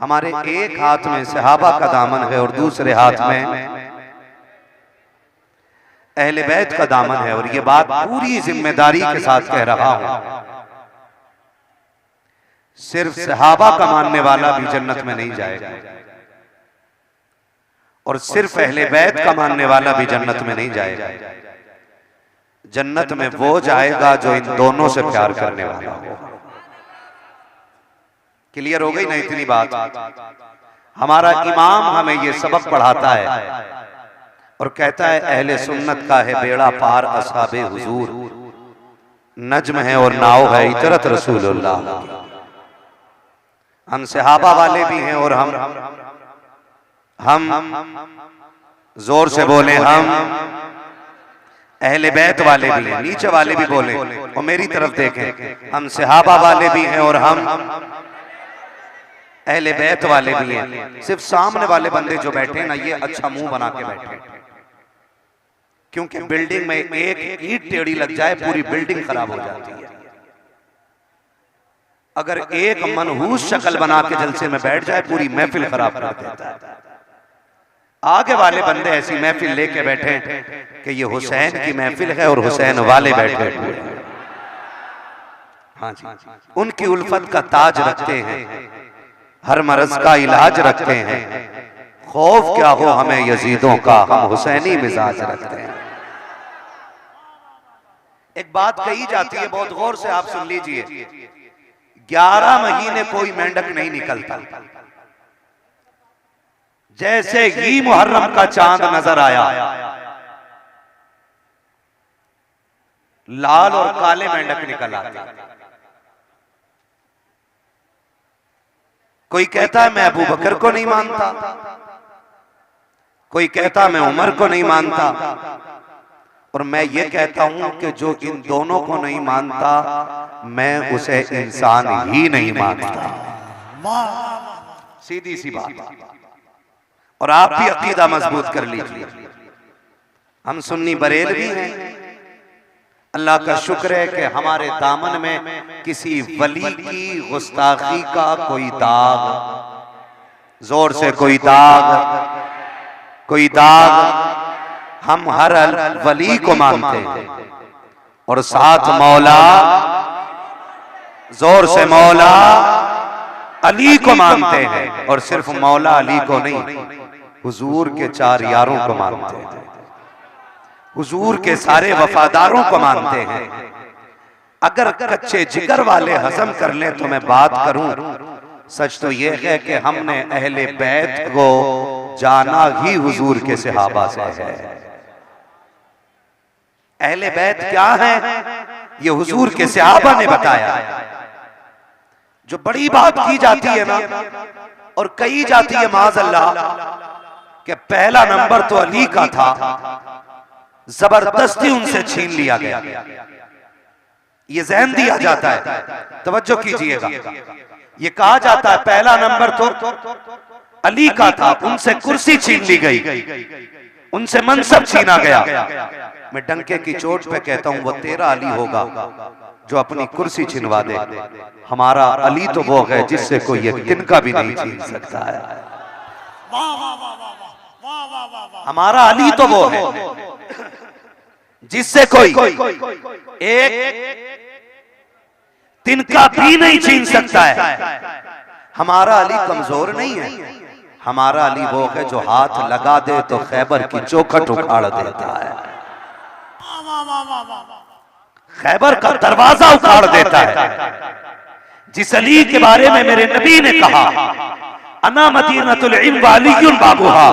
हमारे एक हाथ में सहाबा का दामन है और दूसरे हाथ में अहले बैत का दामन है। और ये बात पूरी जिम्मेदारी के साथ कह रहा हूं, सिर्फ सहाबा का मानने वाला भी जन्नत में नहीं जाएगा और सिर्फ अहले बैत का मानने वाला भी जन्नत में नहीं जाएगा। जन्नत में वो जाएगा जो इन दोनों से प्यार करने वाला हो। क्लियर हो गई ना इतनी बात? हमारा इमाम हमें ये सबक पढ़ाता है और कहता है अहले सुन्नत का है बेड़ा पार असहाबे हुजूर, नज्म है और नाव है इतरत रसूलुल्लाह। हम सहाबा वाले भी हैं और हम जोर से बोले, हम अहले बैत वाले भी हैं, नीचे वाले भी बोले और मेरी तरफ देखें, हम सहाबा वाले भी हैं और हम अहले बैत वाले भी हैं। सिर्फ सामने वाले बंदे जो बैठे ना, ये अच्छा मुंह बना के बैठे, क्योंकि बिल्डिंग में एक ईंट टेढ़ी लग जाए पूरी बिल्डिंग खराब हो जाती है। अगर एक मनहूस शक्ल बना के जलसे में बैठ जाए पूरी महफिल खराब कर देता है। आगे वाले बंदे ऐसी महफिल लेके बैठे कि ये हुसैन की महफिल है और हुसैन वाले बैठे हुए हैं। हाँ जी, उनकी उल्फत का ताज रखते हैं, हर मर्ज का इलाज रखते हैं। खौफ क्या हो हमें यजीदों का, हम हुसैनी मिजाज रखते हैं। एक बात कही जाती है, बहुत गौर से आप सुन लीजिए। 11 महीने कोई मेंढक नहीं निकलता। जैसे ही मुहर्रम का चांद नजर आया, लाल और काले मेंढक निकल आते। कोई कहता है मैं अबू बकर को नहीं मानता, कोई कहता मैं उमर को नहीं मानता, और मैं ये कहता हूं कि जो इन दोनों को नहीं मानता मैं उसे इंसान ही नहीं मानता। सीधी सी बात। और आप भी अकीदा मजबूत कर लीजिए। हम सुन्नी बरेलवी हैं, अल्लाह का शुक्र है कि हमारे दामन में किसी वली की गुस्ताखी का कोई दाग, जोर से कोई दाग, हम हर वली को मानते हैं और साथ मौला, जोर से मौला अली को मानते हैं। और सिर्फ मौला अली को नहीं, हुजूर के 4 यारों को मानते हैं, हुजूर के सारे वफादारों को मानते हैं। अगर कच्चे जिगर वाले हजम कर लें तो मैं बात करूं, सच तो यह है कि हमने अहले बैत को जाना ही हुजूर के सहाबा से है। अहले बैत क्या है ये हुजूर के सहाबा ने बताया। जो बड़ी बात की जाती है ना और कही जाती है माज़अल्लाह कि पहला नंबर तो अली का था, जबरदस्ती उनसे छीन लिया गया, ये ज़हन दिया जाता है। तवज्जो कीजिएगा, ये कहा जाता है पहला नंबर तो अली का था, उनसे कुर्सी छीन ली गई, उनसे मनसब छीना गया। मैं डंके की चोट पे कहता हूं वो तेरा अली होगा जो अपनी कुर्सी छिनवा दे। हमारा अली तो वो है जिससे कोई एक तिनका भी नहीं छीन सकता है। हमारा अली तो वो है जिससे कोई एक तिनका भी नहीं छीन सकता है। हमारा अली कमजोर नहीं है, हमारा अली वो है जो हाथ लगा दे तो खैबर की चौखट उखाड़ देता है, खैबर का दरवाजा उखाड़ देता है। जिस अली के बारे में मेरे नबी ने कहा अना मदीनतुल इल्म व अलीयुन बाबुहा,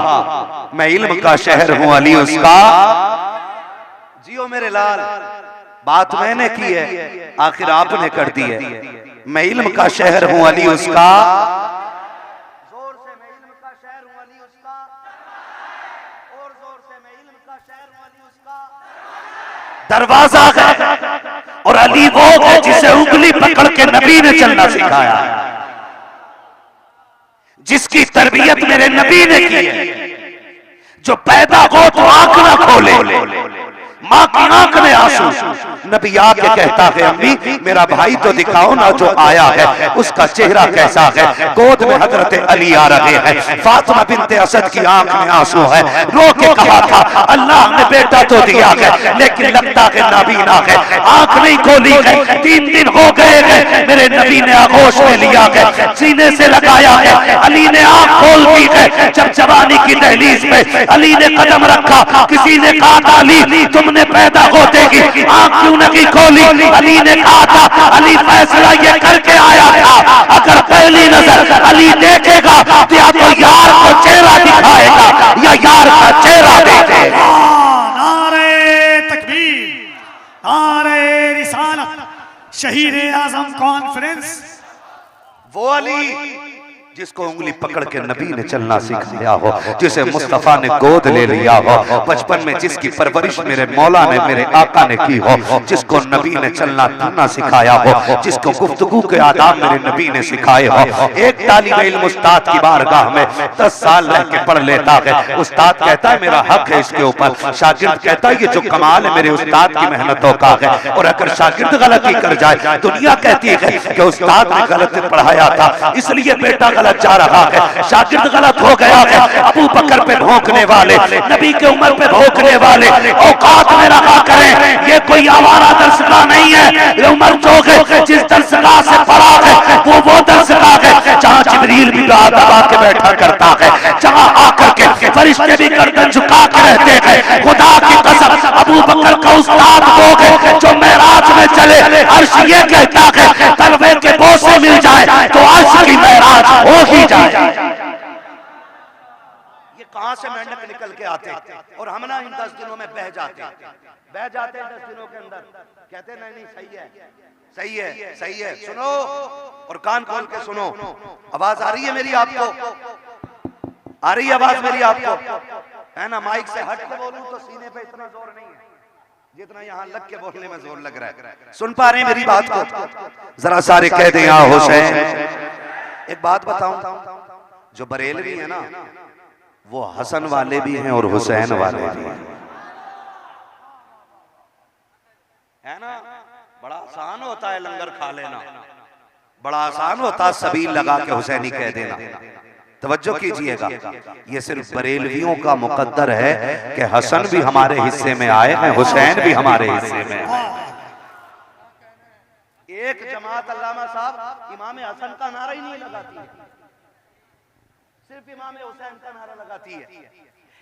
मैं इल्म का शहर हूं, अली उसका। जियो मेरे लाल, बात मैंने की है आखिर आपने कर दी है। मैं इल्म का शहर हूं, अली उसका। जोर से मैं इल्म का शहर हूं, अली उसका। और जोर से मैं इल्म का शहर हूं, अली उसका दरवाजा है। और अली वो है जिसे उंगली पकड़ के नबी ने चलना सिखाया, जिसकी तरबियत मेरे नबी ने की है। जो पैदा हो तो आंख ना खोले, माँ की आंख में आंसू। नबी आके कहता है अम्मी मेरा भाई तो दिखाओ ना जो आया है उसका चेहरा कैसा है। गोद में हजरत अली आ रहे हैं, फातिमा बिनते असद की आंख में आंसू है। रो के कहा था अल्लाह ने बेटा तो दिया है लेकिन लगता है नाबीना है, आंख नहीं खोली है। 3 दिन हो गए हैं मेरे नबी ने आगोश में लिया है, सीने से लगाया है, अली ने आंख खोल दी है। जब जवानी की दहलीज पे अली ने कदम रखा, किसी ने कहा अली तुमने पैदा होते ही आंख क्यों नहीं खोली? अली ने कहा था अली फैसला ये करके आया था अगर पहली नजर अली देखेगा तो या तो यार को चेहरा दिखाएगा या यार का चेहरा देखेगा। नारे तकबीर, नारे रिसालत, शहीद आजम कॉन्फ्रेंस। वो अली जिसको उंगली पकड़ के नबी ने चलना सिखाया हो, जिसे मुस्तफा ने गोद ले लिया हो, बचपन में जिसकी परवरिश मेरे मौला ने मेरे आका ने की हो, जिसको नबी ने चलना फिरना सिखाया हो, जिसको गुफ्तगू के आदाब मेरे नबी ने सिखाए हो। एक तालिब इल्म उस्ताद की बारगाह में 10 साल रह के पढ़ लेता है। उस्ताद कहता है मेरा हक है इसके ऊपर। शागिर्द कहता है ये जो कमाल है मेरे उस्ताद की मेहनतों का है। और अगर शागिर्द गलती कर जाए दुनिया कहती है कि उस्ताद ने गलत पढ़ाया था इसलिए बेटा गलत जा रहा है। शागिर्द गलत हो गया है, अबू बकर पे भौंकने वाले, नबी के उम्र पे भौंकने वाले औकात में रखा करें। ये कोई आवारा दरसगाह नहीं है, ये उमर चौक है। जिस दरसगाह से पढ़ा है वो दरसगाह है जहाँ जिब्रील भी रात दबा के बैठा करता है, जहाँ आकर के फरिश्ते भी गर्दन झुका के रहते हैं। खुदा की कसम अबू बकर का उस्ताद वो है जो मेराज में चले अर्श ये कहता है तलवे के बोसे मिल जाए तो अर्श की मेराज हो ही जाए। ये कहां से मेंढक निकल के आते और हम ना इन 10 दिनों में बह जाते 10 दिनों के अंदर कहते नहीं सही है सही है सही है। सुनो और कान खोल के सुनो। आवाज आ रही है मेरी आपको? आ रही है आवाज मेरी आपको? है ना? माइक से हट के बोलूं तो सीने पे इतना जोर नहीं है जितना यहाँ लग के बोलने में जोर लग रहा है। सुन पा रहे हैं मेरी बात को? जरा सारे कह दें या हुसैन। एक बात बताऊं, जो बरेलवी है ना वो हसन वाले भी हैं और हुसैन वाले भी हैं, है ना? बड़ा आसान होता है लंगर खा लेना, बड़ा आसान होता है सबील लगा के हुसैनी कह देना। तवज्जो कीजिएगा, ये सिर्फ बरेलवियों का मुकद्दर है कि हसन भी हमारे हिस्से में आए हैं, हुसैन भी हमारे हिस्से में आए। एक जमात अल्लामा साहब इमाम हसन का नारा ही नहीं लगाती है, सिर्फ इमाम हुसैन का नारा लगाती है।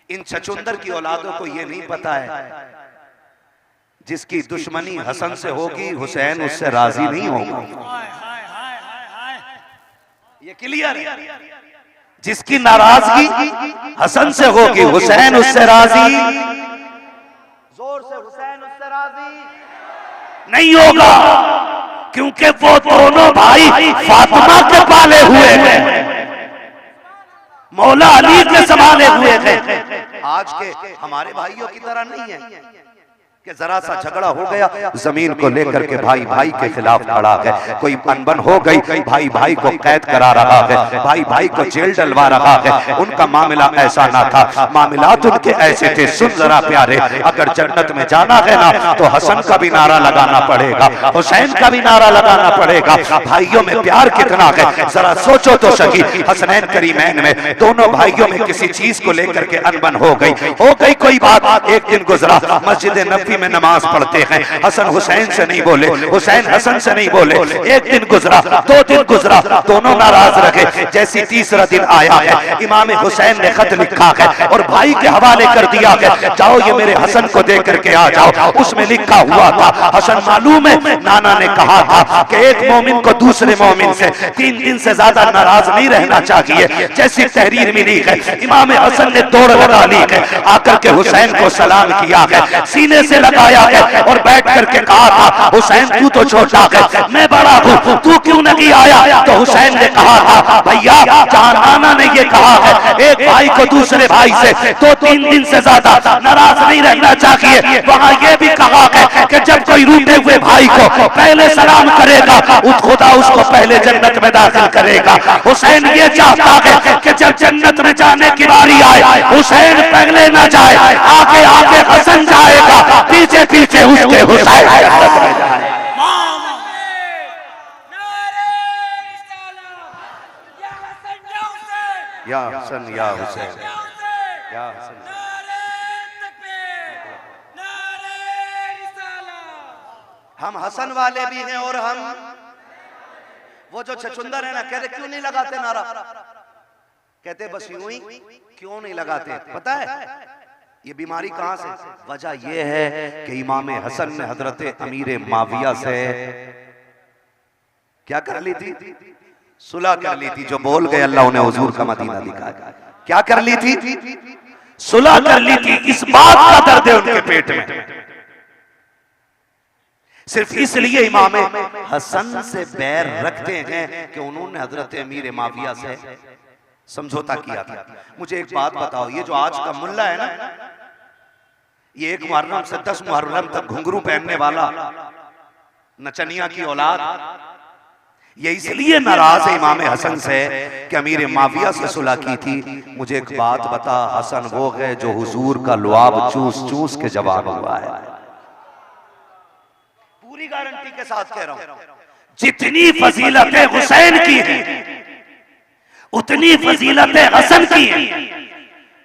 इन छछुंदर की औलादों को ये नहीं पता है जिसकी दुश्मनी हसन से होगी हुसैन उससे राजी नहीं होगा। ये क्लियर है? जिसकी नाराजगी हसन से होगी हुसैन उससे राजी, जोर से हुसैन उससे राजी नहीं होगा, क्योंकि वो दोनों भाई फातिमा के पाले हुए हैं, मौला अली के संभाले हुए थे। आज के हमारे भाइयों की तरह नहीं है कि जरा सा झगड़ा हो गया जमीन को लेकर के भाई भाई के खिलाफ खड़ा है, कोई अनबन हो गई भाई भाई को कैद करा रहा है, भाई भाई को जेल डलवा रहा है। उनका मामला ऐसा ना था, मामलात उनके ऐसे थे। सुन जरा प्यारे, अगर जन्नत में जाना है ना तो हसन का भी नारा लगाना पड़ेगा, हुसैन का भी नारा लगाना पड़ेगा। भाइयों में प्यार कितना है जरा सोचो तो सही। हसनैन करीमैन में दोनों भाइयों में किसी चीज को लेकर के अनबन हो गई कोई बात। एक दिन गुजरा मस्जिद नबी में नमाज पढ़ते हैं, हसन हुसैन से नहीं बोले, हुसैन हसन से नहीं बोले। एक दिन गुजरा, 2 दिन गुजरा, दोनों नाराज रहे। जैसी तीसरा दिन आया है इमाम हुसैन ने खत लिखा है और भाई के हवाले कर दिया है, जाओ ये मेरे हसन को दे करके आ जाओ। उसमें लिखा हुआ था, हसन मालूम है नाना ने कहा था कि एक मोमिन को दूसरे मोमिन से 3 दिन से ज्यादा नाराज नहीं रहना चाहिए। जैसी तहरीर मिली है इमाम हसन ने दौड़ लगा ली है, आकर के हुसैन को सलाम किया है, सीने से लगाया है और बैठ करके कहा था हुसैन तू तो छोटा है मैं बड़ा हूँ, तू क्यों नहीं आया? तो हुसैन ने कहा था भैया जहाँ नाना ने ये कहा है एक भाई को दूसरे भाई से 2-3 दिन से ज्यादा नाराज नहीं रहना चाहिए, वहाँ ये भी कहा है कि जब कोई रूठे हुए भाई को पहले सलाम करेगा खुदा उसको पहले जन्नत में दाखिल करेगा। हुसैन ये चाहता है कि जब जन्नत में जाने की बारी आए हुसैन पहले ना जाए, आगे आगे हसन जाएगा, पीछे पीछे उसके हुसैन जन्नत में जाए। या हसन या हुसैन या हसन। हम हसन वाले भी हैं और हम वो जो छछुंदर है ना, कहते क्यों नहीं लगाते नारा, कहते बस यूं ही, क्यों नहीं लगाते पता है ये बीमारी कहां से? वजह ये है कि इमाम हसन ने हजरत अमीर माविया से क्या कर ली थी? सुलह कर ली थी। जो बोल गए अल्लाह उन्हें हुजूर का मदीना दिखा। क्या कर ली थी? सुलह कर ली थी। इस बात का दर्द है उनके पेट में, सिर्फ इसलिए इमाम हसन से बैर रखते हैं कि उन्होंने हजरत अमीर माविया से समझौता किया था। मुझे एक बात बताओ, ये जो आज का मुल्ला है ना, ये 1 मुहर्रम से 10 मुहर्रम तक घुंघरू पहनने वाला नचनिया की औलाद, ये इसलिए नाराज है इमाम हसन से कि अमीर माविया से सुलह की थी। मुझे एक बात बता, हसन वो है जो हुजूर का लुआब चूस चूस के जवान हुआ है। पूरी गारंटी के साथ कह रहा हूं, जितनी फजीलतें हुसैन की हैं उतनी फजीलतें हसन की हैं।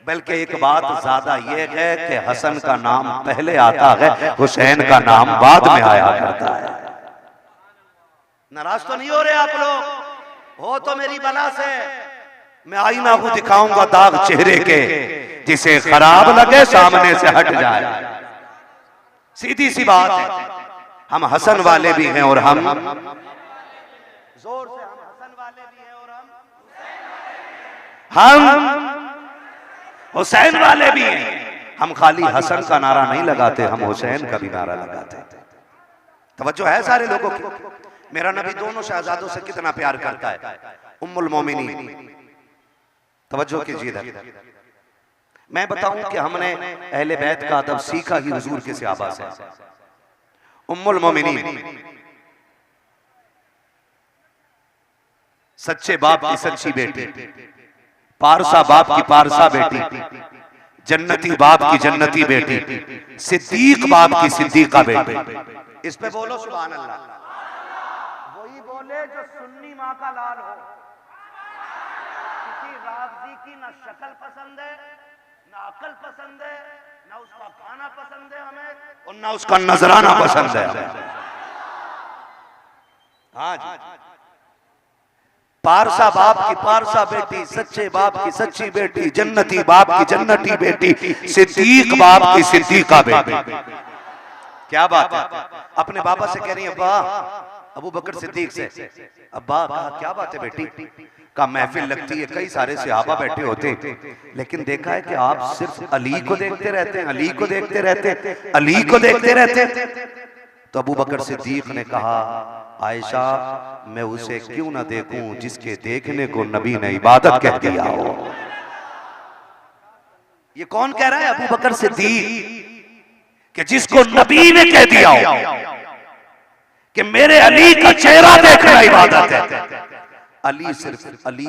बल्कि एक बात ज्यादा यह है कि हसन का नाम पहले आता है, हुसैन का नाम बाद में आया करता है। नाराज तो नहीं हो रहे आप लोग? हो तो मेरी बला से मैं आईना को दिखाऊंगा दाग चेहरे के, जिसे खराब लगे सामने से हट जाए। सीधी सी बात है, हम हसन वाले भी हैं और हम जोर से हम हसन वाले भी हैं और हम हुसैन वाले भी हैं। हम खाली हसन का नारा नहीं लगाते, हम हुसैन का भी नारा लगाते हैं। तवज्जो है सारे लोगों की? मेरा नबी दोनों शहजादों से कितना प्यार करता है। उम्मुल मोमिनीन, तवज्जो कीजिए। मैं बताऊं कि हमने अहले बैत का अदब सीखा ही हुजूर के सहाबा से। उम्मुल मोमिनीन, सच्चे बाप की सच्ची बेटी, पारसा बाप की पारसा बेटी, जन्नती बाप की जन्नती बेटी, सिद्दीक बाप की सिद्दीका बेटी। इस पे बोलो सुभान अल्लाह। वही बोले जो सुन्नी माँ का लाल हो। किसी राफ़ज़ी की ना शक्ल पसंद है, ना अकल पसंद है, ना उसका खाना पसंद है हमें, और ना उसका नजराना पसंद है हमें। हाँ जी, पारसा बाप की पारसा बेटी, सच्चे बाप की सच्ची बेटी, जन्नती बाप की जन्नती बेटी, सिद्दीक बाप की सिद्दीका बेटी। क्या बात है? अपने बाबा से कह रही है, अब्बा, अबू बकर सिद्दीक से, अब्बा क्या बात है बेटी? का महफिल लगती है, कई सारे सहाबा बैठे होते, लेकिन देखा है कि आप सिर्फ अली को देखते रहते हैं, अली को देखते रहते हैं, अली को देखते रहते हैं। तो अबू बकर सिद्दीक ने कहा, आयशा, मैं उसे क्यों ना देखूं जिसके देखने को नबी ने इबादत कह दिया हो। ये कौन कह रहा है? अबू बकर सिद्दीक, कि जिसको नबी ने कह दिया हो कि मेरे अली का चेहरा देखना इबादत है। अली सिर्फ अली,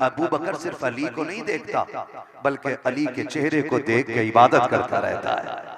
अबू बकर सिर्फ अली को नहीं देखता, बल्कि अली के चेहरे को देख के इबादत करता रहता है,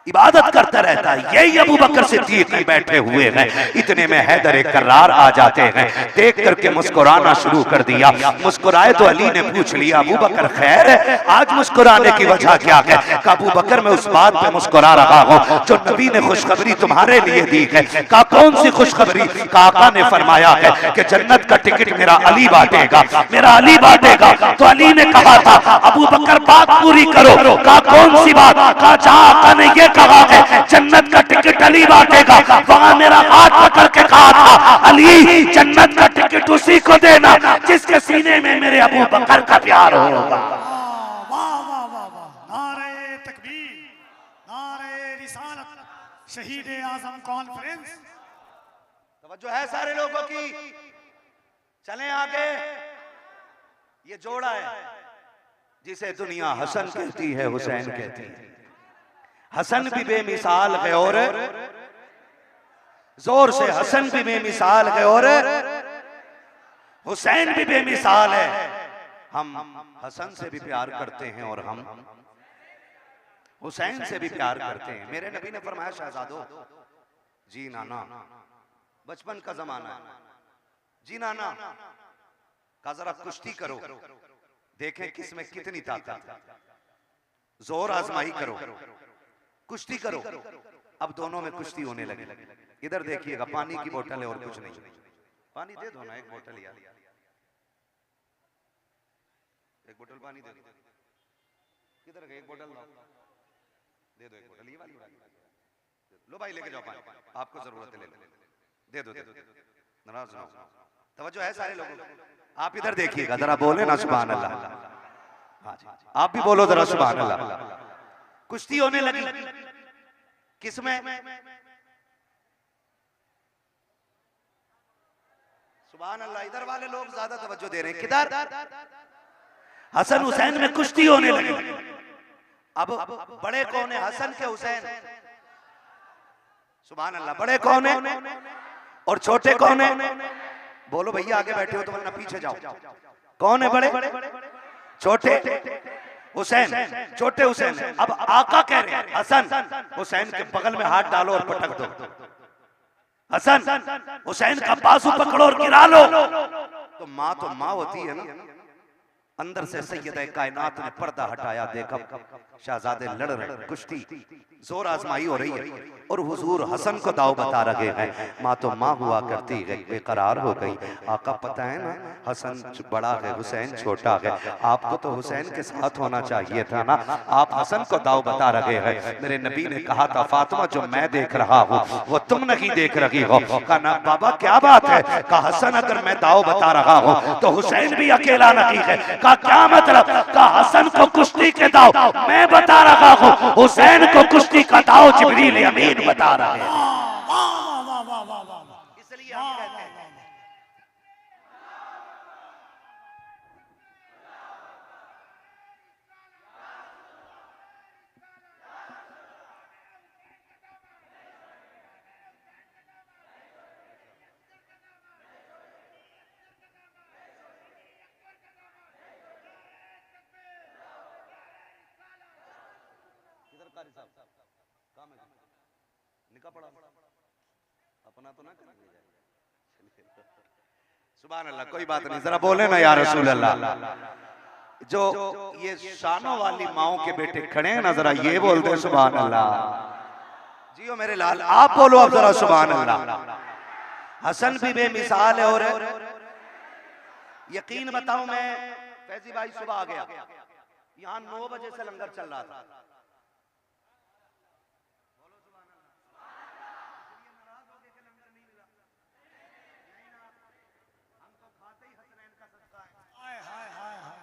इबादत करता रहता है। यही अबू बकर सिद्दीक बैठे हुए हैं। इतने में हैदर कर्रार आ जाते हैं, देख करके मुस्कुराना शुरू कर दिया। मुस्कुराए तो अली ने पूछ लिया, अबू बकर खैर है? आज मुस्कुराने की वजह क्या है? अबू बकर, मैं उस बात पे मुस्कुरा रहा हूँ जो नबी ने खुशखबरी तुम्हारे लिए दी है। का कौन सी खुशखबरी? का आका ने फरमाया है कि जन्नत का टिकट मेरा अली बांटेगा, मेरा अली बांटेगा। तो अली ने कहा था, अबू बकर बात पूरी करो। का कौन सी बात? का जहां आका ने ये कहा है जन्नत का टिकट अली बांटेगा, वहां मेरा हाथ पकड़ के कहा था, अली जन्नत का टिकट उसी को देना जिसके सीने में मेरे अबू बकर का प्यार होगा। वाह वाह वाह वाह, नारे तकबीर, नारे रिसालत, शहीद आजम कॉन्फ्रेंस। तवज्जो है सारे लोगों की? चलें आगे। ये जोड़ा है जिसे दुनिया हसन कहती है, हुसैन कहती है। हसन भी बेमिसाल है और जोर से हसन भी बेमिसाल है और हुसैन भी बेमिसाल है। हम हसन से भी प्यार करते हैं और हम हुसैन से भी प्यार करते हैं। मेरे नबी ने फरमाया शहजादो, जी नाना, बचपन का जमाना है, जी नाना का जरा कुश्ती करो, देखें किसमें कितनी ताकत है, जोर आजमाई करो, कुश्ती करो। अब दोनों में कुश्ती होने लगी। इधर देखिएगा, पानी की बोतल है और कुछ नहीं। पानी दे दो ना, एक बोतल यार, एक बोतल पानी दे दो। किधर गई? एक बोतल दे दो, एक बोतल ये वाली। लो भाई लेके जाओ पानी, आपको जरूरत है, ले लो, दे दो, दे दो। नाराज ना हो, तवज्जो है सारे लोगों को। आप इधर देखिएगा, जरा बोले ना सुभान अल्लाह। हाँ जी, आप भी बोलो जरा सुभान अल्लाह। कुश्ती होने लगी, किसमें? सुभान अल्लाह। इधर वाले लोग ज्यादा तवज्जो दे रहे हैं, किधर? हसन हुसैन में कुश्ती होने लगी। अब बड़े कौन है? हसन के हुसैन। सुभान अल्लाह। बड़े कौन है और छोटे कौन है? बोलो भैया, आगे बैठे हो तो वरना पीछे जाओ। कौन है बड़े? छोटे हुसैन, छोटे हुसैन। अब आका कह रहे हैं हसन हुसैन के बगल में हाथ डालो और पटक दो। हसन हुसैन का बाजू पकड़ो और गिरा लो। तो माँ होती है ना। अंदर से सैयद कायनात ने पर्दा हटाया, देखा शहजादे लड़ रहे, कुश्ती जोर आजमाई हो रही है और हुजूर हसन को दाव बता रहे हैं। माँ तो माँ हुआ करती है, बेकरार हो गई। आका पता है ना, हसन बड़ा है, हुसैन छोटा है। आपको तो हुसैन के साथ होना चाहिए था ना, आप हसन को दाव बता रहे हैं। मेरे नबी ने कहा था, फातिमा जो मैं देख रहा हूँ वो तुम नहीं देख रही हो। कहा ना बाबा क्या बात है? कहा हसन अगर मैं दाव बता रहा हूँ तो हुसैन भी अकेला नहीं है। कहा क्या मतलब? कहा हसन को कुश्ती के दाव मैं बता रहा हूँ, हुसैन को कुश्ती का दाव जिब्रील अमीन बता रहा है। इसलिए हम कहते हैं पड़ा अपना तो ना कर। सुभान अल्लाह। कोई बात नहीं, जरा बोले ना या रसूल अल्लाह। जो ये शानों वाली माओं के बेटे खड़े हैं ना, जरा ये बोलते हैं सुभान अल्लाह। जियो मेरे लाल, आप बोलो अब जरा सुभान अल्लाह। हसन भी बेमिसाल है। और यकीन बताऊं मैं, फैजी भाई सुबह आ गया, यहाँ 9 बजे से लंगर चल रहा था।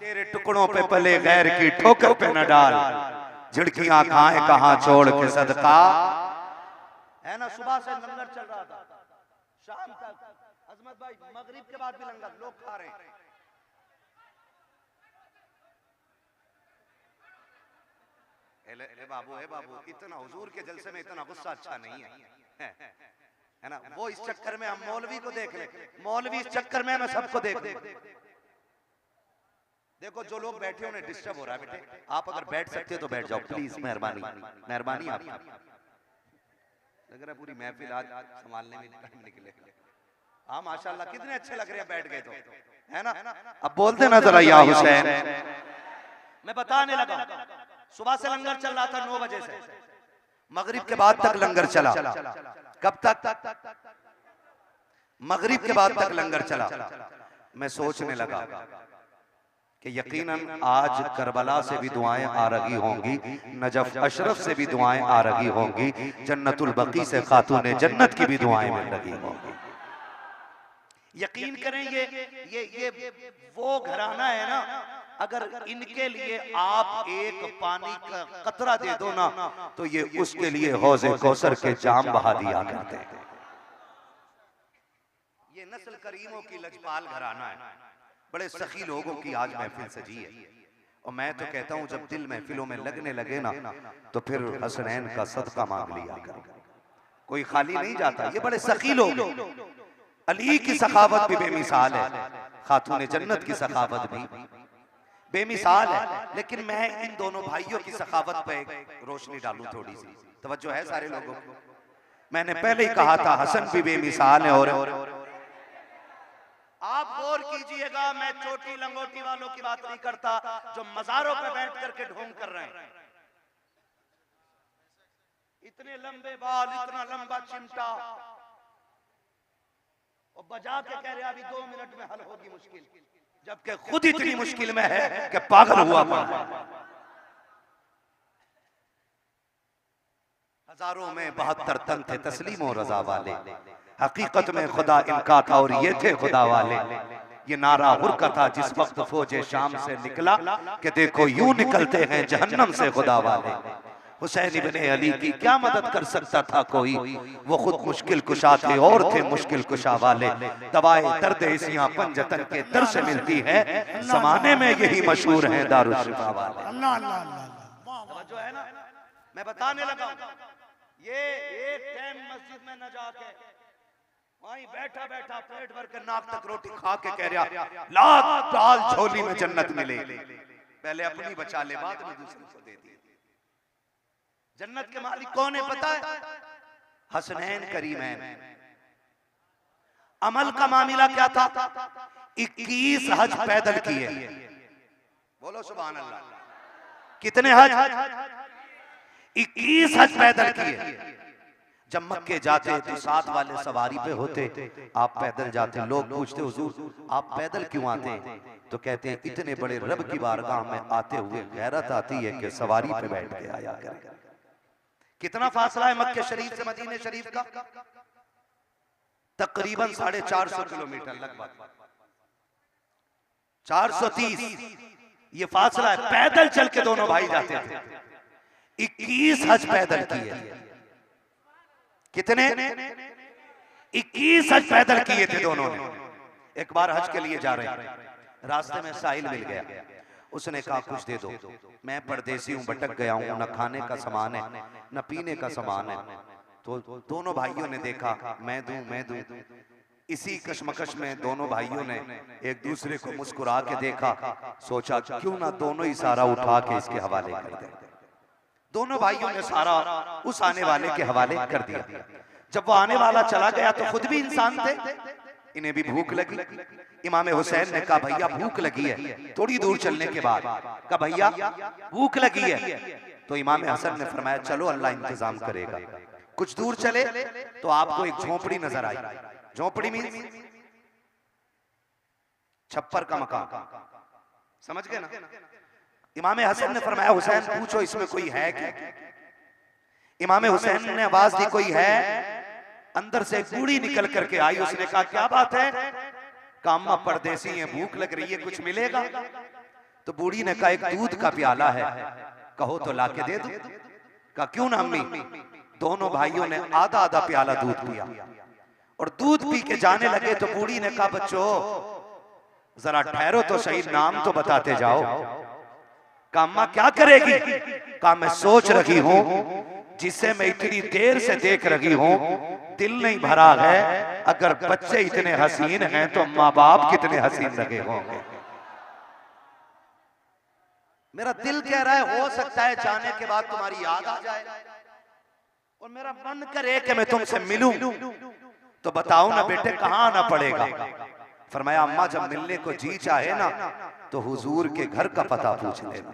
तेरे टुकड़ों पे पले गैर की ठोकर पे न डाल, झिड़कियां खाएं कहां छोड़ के सदका। है ना, सुबह से लंगर चल रहा था, शाम तक। अजमत भाई, मगरिब के बाद भी लंगर लोग खा रहे हैं। बाबू, इतना हुजूर के जलसे में इतना गुस्सा अच्छा नहीं है ना। वो इस चक्कर में हम मौलवी को देख ले, मौलवी इस चक्कर में मैं सबको देख ले। देखो जो लोग बैठे उन्हें डिस्टर्ब हो रहा है। बेटे आप अगर बैठ सकते हो तो बैठ जाओ प्लीज, मेहरबानी मेहरबानी आपकी। लग रहा है पूरी महफिल आज संभालने में टाइम निकले। हाँ माशाल्लाह, कितने अच्छे लग रहे हैं बैठ गए तो, है ना। अब बोलते ना जरा या हुसैन। मैं बताने लगा, सुबह से लंगर चल रहा था 9 बजे से, मगरिब के बाद तक लंगर चला। कब तक? मगरिब के बाद तक लंगर चला। मैं सोचने लगा कि यकीनन आज करबला से भी दुआएं आ रही होंगी, नजफ अशरफ से भी दुआएं आ रही होंगी, जन्नतुल बकी से खातून जन्नत की भी दुआएं मिल रही होंगी। यकीन करें ये वो घराना है ना, अगर इनके लिए आप एक पानी का कतरा दे दो ना तो ये उसके लिए हौज़े कौसर के जाम बहा दिया करते हैं। ये नस्ल करीमों की लजपाल घराना है, बड़े सखी लोगों की आज महफिल सजी है। और मैं तो कहता हूं जब दिल महफिलों में लगने लगे ना तो फिर हसनैन का सदका मांग लिया करो, कोई खाली नहीं जाता। ये बड़े सखी लोग, अली की सखावत भी बेमिसाल है, खातून जन्नत की सखावत भी। बेमिसाल है। लेकिन मैं इन दोनों भाइयों की सखावत पे रोशनी डालूं थोड़ी सी, तवज्जो है सारे लोगों को। मैंने पहले ही कहा था हसन भी बेमिसाल है। और आप गौर कीजिएगा, मैं चोटी लंगोटी वालों की बात नहीं करता जो मजारों पे बैठ करके ढोंग कर रहे हैं। इतने लंबे बाल, इतना लंबा चिमटा, और बजा के कह रहे अभी 2 मिनट में हल होगी मुश्किल, जबकि खुद इतनी मुश्किल में है कि पागल हुआ पड़ा। हजारों में 72 तन थे तस्लीम और रजा वाले, हकीकत में खुदा इनका था और ये थे खुदा वाले। ये नारा हुर्का था जिस वक्त फौजे शाम से निकला कि देखो यूं निकलते हैं जहन्नम से खुदा वाले। हुसैन इब्ने अली की क्या मदद कर सकता था कोई, वो खुद मुश्किल कुशा थे और थे मुश्किल कुशा वाले। दवाए दर्द इसियां पंजतन के दर से मिलती है, जमाने में यही मशहूर है दारुल शिफा वाले। अल्लाह अल्लाह अल्लाह। जो है ना, मैं बताने लगा, ये एक टाइम मस्जिद में न जाके वहीं बैठा बैठा पेट भर के नाक तक रोटी खा के कह रहा लात डाल झोली में जन्नत मिले, पहले अपनी बचा ले बाद में दूसरे को दे दी। जन्नत के मालिक कौन है पता है? हसनैन करीमैन। अमल का मामला क्या था? 21 हज पैदल किए। बोलो सुभान अल्लाह। कितने हज? 21 हज पैदल किए। जब मक्के जाते तो साथ वाले सवारी पे होते, आप पैदल जाते। लोग पूछते हुजूर आप पैदल क्यों आते? तो कहते हैं इतने बड़े रब की बारगाह में आते हुए गैरत आती है कि सवारी पे बैठ के आया करें। कितना फासला है मक्के शरीफ से मदीने शरीफ का? तकरीबन 450 किलोमीटर, लगभग 430 ये फासला है। पैदल चल के दोनों भाई जाते थे। 21 हज पैदल किए। कितने? 21 हज पैदल किए थे दोनों ने। एक बार हज के लिए जा रहे हैं, रास्ते में साहिल मिल गया। उसने कहा कुछ दे दो, मैं परदेसी हूं, भटक गया हूं, न खाने का सामान है न पीने का सामान है। तो दोनों भाइयों ने देखा मैं दूं। इसी कशमकश में दोनों भाइयों ने एक दूसरे को मुस्कुरा के देखा। सोचा क्यों ना दोनों ही सारा उठा के इसके हवाले कर दें। दोनों भाइयों ने सारा उस आने वाले के हवाले कर दिया। जब वो आने वाला चला गया तो खुद भी इंसान थे, इन्हें भी भूख लगी। इमाम हुसैन ने कहा भैया भूख लगी है। थोड़ी दूर चलने के बाद कहा भैया भूख लगी है। तो इमाम हसन ने फरमाया चलो अल्लाह इंतजाम करेगा। कुछ दूर चले तो आपको एक झोपड़ी नजर आई। झोपड़ी मीन्स छप्पर का मकान, समझ गए ना? इमाम हसन ने फरमाया हुसैन पूछो इसमें कोई है क्या? इमाम हुसैन ने आवाज दी कोई है? अंदर से एक बूढ़ी निकल करके आई। उसने कहा क्या बात है? कामा परदेसी है, भूख लग रही है, कुछ मिलेगा? तो बूढ़ी ने कहा एक दूध का प्याला है, कहो तो लाके दे दो। कहा क्यों ना अम्मी। दोनों भाइयों ने आधा आधा प्याला दूध पिया और दूध पी के जाने लगे। तो बूढ़ी ने कहा बच्चों जरा ठहरो तो सही, नाम तो बताते जाओ। कहा अम्मा क्या करेगी? कहा मैं सोच रही हूं जिसे मैं इतनी देर से देख रही हूं, दिल नहीं भरा है। अगर बच्चे इतने हसीन हैं तो माँ बाप कितने हसीन लगे होंगे। मेरा दिल कह रहा है हो सकता है जाने के बाद तुम्हारी याद आ जाए और मेरा मन करे कि मैं तुमसे मिलूं। तो बताओ ना बेटे कहाँ आना पड़ेगा? फरमाया अम्मा जब मिलने को जी चाहे ना तो हुजूर के घर का पता पूछ लेना।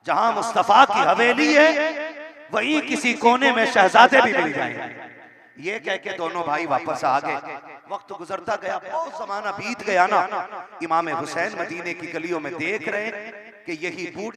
जहां मुस्तफा की हवेली है वहीं किसी कोने में शहजादे भी मिल जाएंगे। ये कह के दोनों भाई वापस आ गए। वक्त गुजरता गया, बहुत जमाना बीत गया ना। इमाम हुसैन मदीने की गलियों में देख रहे कि यही बूढ़ी